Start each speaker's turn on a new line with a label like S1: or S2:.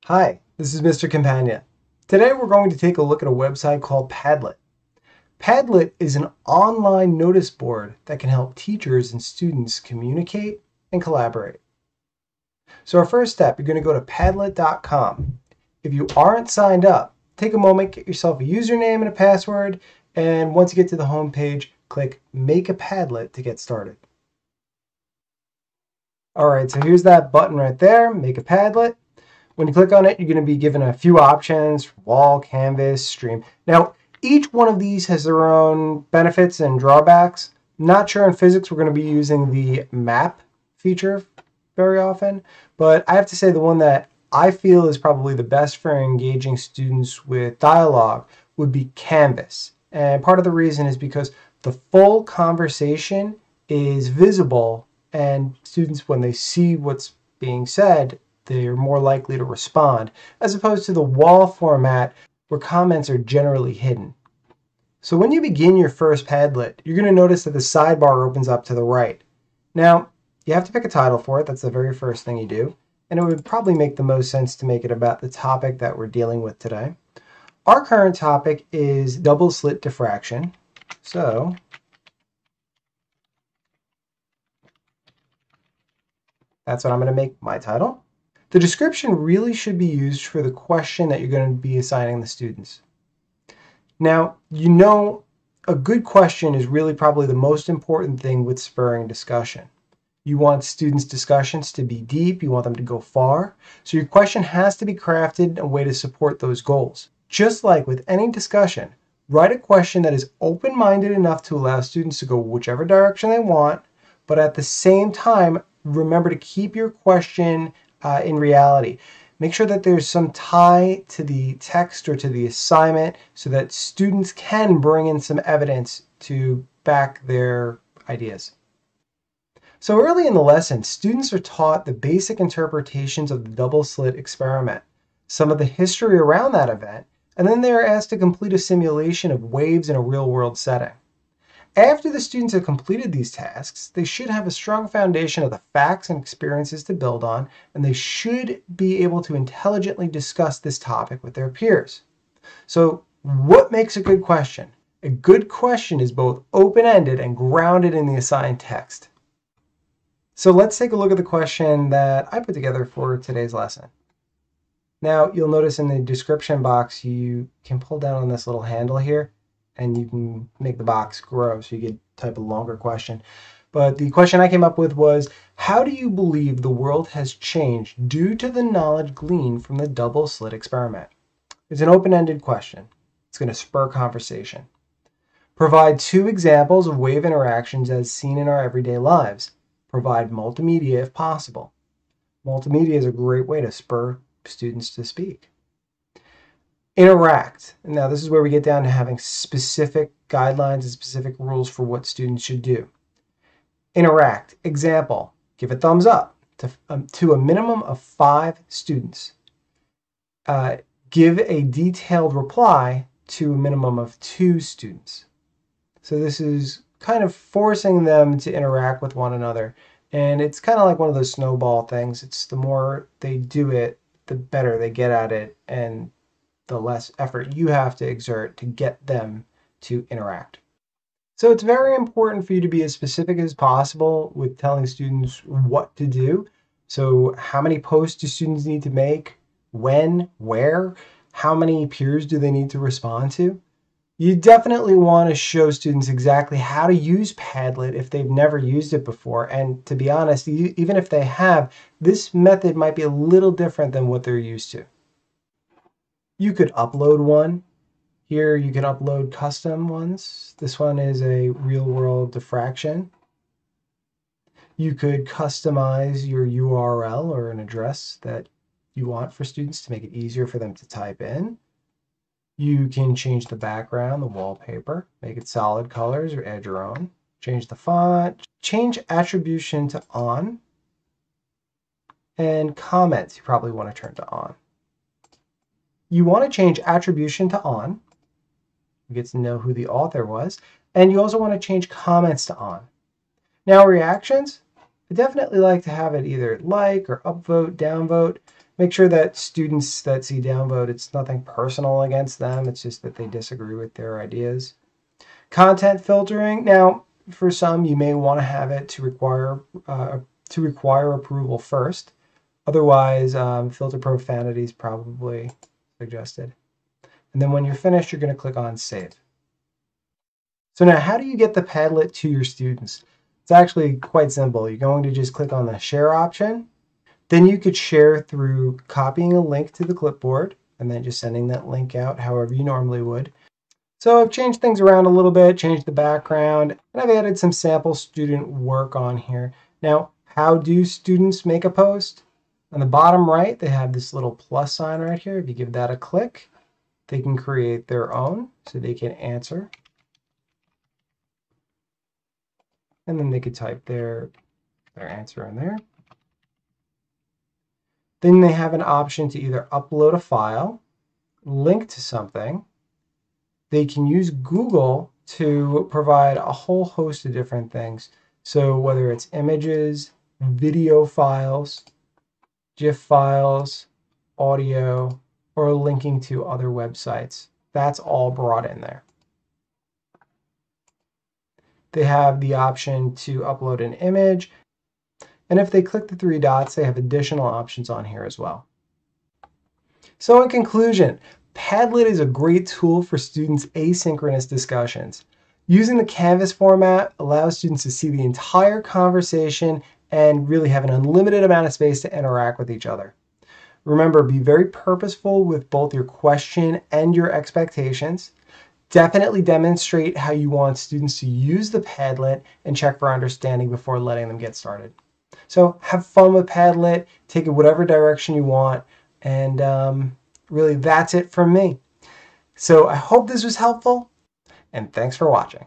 S1: Hi, this is Mr. Companion. Today we're going to take a look at a website called Padlet. Padlet is an online notice board that can help teachers and students communicate and collaborate. So our first step, you're going to go to padlet.com. If you aren't signed up, take a moment, get yourself a username and a password, and once you get to the home page, click Make a Padlet to get started. Alright, so here's that button right there, Make a Padlet. When you click on it, you're going to be given a few options: wall, canvas, stream. Now, each one of these has their own benefits and drawbacks. Not sure in physics we're going to be using the map feature very often, but I have to say the one that I feel is probably the best for engaging students with dialogue would be Canvas. And part of the reason is because the full conversation is visible, and students, when they see what's being said, they're more likely to respond, as opposed to the wall format where comments are generally hidden. So when you begin your first Padlet, you're going to notice that the sidebar opens up to the right. Now, you have to pick a title for it. That's the very first thing you do. And it would probably make the most sense to make it about the topic that we're dealing with today. Our current topic is double slit diffraction. So that's what I'm going to make my title. The description really should be used for the question that you're going to be assigning the students. Now, a good question is really probably the most important thing with spurring discussion. You want students' discussions to be deep, you want them to go far, so your question has to be crafted in a way to support those goals. Just like with any discussion, write a question that is open-minded enough to allow students to go whichever direction they want, but at the same time, remember to keep your question in reality. Make sure that there's some tie to the text or to the assignment so that students can bring in some evidence to back their ideas. So early in the lesson, students are taught the basic interpretations of the double slit experiment, some of the history around that event, and then they are asked to complete a simulation of waves in a real-world setting. After the students have completed these tasks, they should have a strong foundation of the facts and experiences to build on, and they should be able to intelligently discuss this topic with their peers. So, what makes a good question? A good question is both open-ended and grounded in the assigned text. So let's take a look at the question that I put together for today's lesson. Now, you'll notice in the description box, you can pull down on this little handle here, and you can make the box grow so you can type a longer question. But the question I came up with was, how do you believe the world has changed due to the knowledge gleaned from the double slit experiment? It's an open-ended question. It's going to spur conversation. Provide 2 examples of wave interactions as seen in our everyday lives. Provide multimedia if possible. Multimedia is a great way to spur students to speak. Interact. Now this is where we get down to having specific guidelines and specific rules for what students should do. Interact. Example, give a thumbs up to a minimum of 5 students. Give a detailed reply to a minimum of 2 students. So this is kind of forcing them to interact with one another. And it's kind of like one of those snowball things. It's the more they do it, the better they get at it, and the less effort you have to exert to get them to interact. So it's very important for you to be as specific as possible with telling students what to do. So how many posts do students need to make? When? Where? How many peers do they need to respond to? You definitely want to show students exactly how to use Padlet if they've never used it before. And to be honest, even if they have, this method might be a little different than what they're used to. You could upload one. Here you can upload custom ones. This one is a real-world diffraction. You could customize your URL or an address that you want for students to make it easier for them to type in. You can change the background, the wallpaper, make it solid colors or add your own. Change the font, change attribution to on, and comments you probably want to turn to on. You want to change attribution to on. You get to know who the author was. And you also want to change comments to on. Now reactions, I definitely like to have it either like or upvote, downvote. Make sure that students that see downvote, it's nothing personal against them. It's just that they disagree with their ideas. Content filtering. Now, for some, you may want to have it to require approval first. Otherwise, filter profanity is probably suggested. And then when you're finished, you're going to click on Save. So now, how do you get the Padlet to your students? It's actually quite simple. You're going to just click on the Share option. Then you could share through copying a link to the clipboard and then just sending that link out however you normally would. So I've changed things around a little bit, changed the background, and I've added some sample student work on here. Now, how do students make a post? On the bottom right, they have this little plus sign right here. If you give that a click, they can create their own, so they can answer. And then they could type their answer in there. Then they have an option to either upload a file, link to something. They can use Google to provide a whole host of different things. So whether it's images, video files, GIF files, audio, or linking to other websites, that's all brought in there. They have the option to upload an image. And if they click the three dots, they have additional options on here as well. So in conclusion, Padlet is a great tool for students' asynchronous discussions. Using the Canvas format allows students to see the entire conversation and really have an unlimited amount of space to interact with each other. Remember, be very purposeful with both your question and your expectations. Definitely demonstrate how you want students to use the Padlet and check for understanding before letting them get started. So have fun with Padlet, take it whatever direction you want, and really that's it from me. So I hope this was helpful, and thanks for watching.